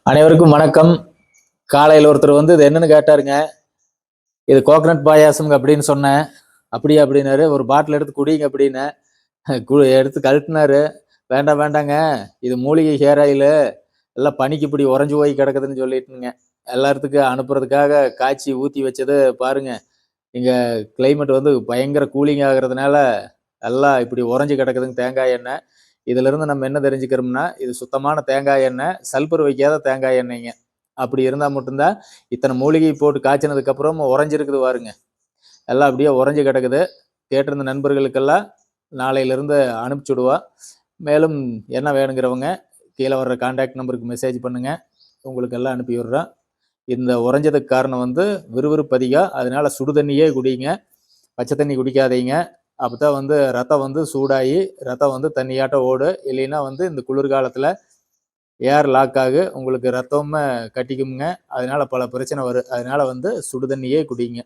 அனைவருக்கும் வணக்கம். காலையில் ஒருத்தர் வந்து இது என்னன்னு கேட்டாருங்க. இது கோகனட் பாயாசம் அப்படின்னு சொன்னேன். அப்படியா அப்படின்னாரு. ஒரு பாட்டில் எடுத்து குடிங்க அப்படின்னேன். எடுத்து கழட்டினாரு. வேண்டாம் வேண்டாங்க, இது மூலிகை ஹேர் ஆயிலு, எல்லாம் பனிக்கு இப்படி உறைஞ்சு போய் கிடக்குதுன்னு சொல்லிட்டுங்க எல்லாத்துக்கும் அனுப்புறதுக்காக காய்ச்சி ஊற்றி வச்சது பாருங்க. இங்கே கிளைமேட் வந்து பயங்கர கூலிங் ஆகிறதுனால எல்லாம் இப்படி உறைஞ்சு கிடக்குதுங்க தேங்காய் எண்ணெய். இதிலிருந்து நம்ம என்ன தெரிஞ்சுக்கிறோம்னா, இது சுத்தமான தேங்காய் எண்ணெய், சல்பர் வைக்காத தேங்காய் எண்ணெய்ங்க. அப்படி இருந்தால் மட்டும்தான் இத்தனை மூலிகை போட்டு காய்ச்சினதுக்கு அப்புறம் உறைஞ்சிருக்குது பாருங்க. எல்லாம் அப்படியே உறைஞ்சு கிடக்குது. கேட்டிருந்த நண்பர்களுக்கெல்லாம் நாளையிலிருந்து அனுப்பிச்சி விடுவா. மேலும் என்ன வேணுங்கிறவங்க கீழே வர்ற கான்டாக்ட் நம்பருக்கு மெசேஜ் பண்ணுங்க. உங்களுக்கு எல்லாம் அனுப்பி விடுறோம். இந்த உறைஞ்சதுக்கு காரணம் வந்து விறுவிறுப்பு அதிகம். அதனால சுடு தண்ணியே குடிங்க, பச்சை தண்ணி குடிக்காதீங்க. அப்பதான் வந்து ரத்தம் வந்து சூடாகி ரத்தம் வந்து தண்ணியாட்டம் ஓடும். இல்லைன்னா வந்து இந்த குளிர்காலத்தில் ஏர் லாக் ஆகு, உங்களுக்கு ரத்தமும் கட்டிக்குங்க. அதனால பல பிரச்சனை வரும். அதனால வந்து சுடு தண்ணியே குடிங்க.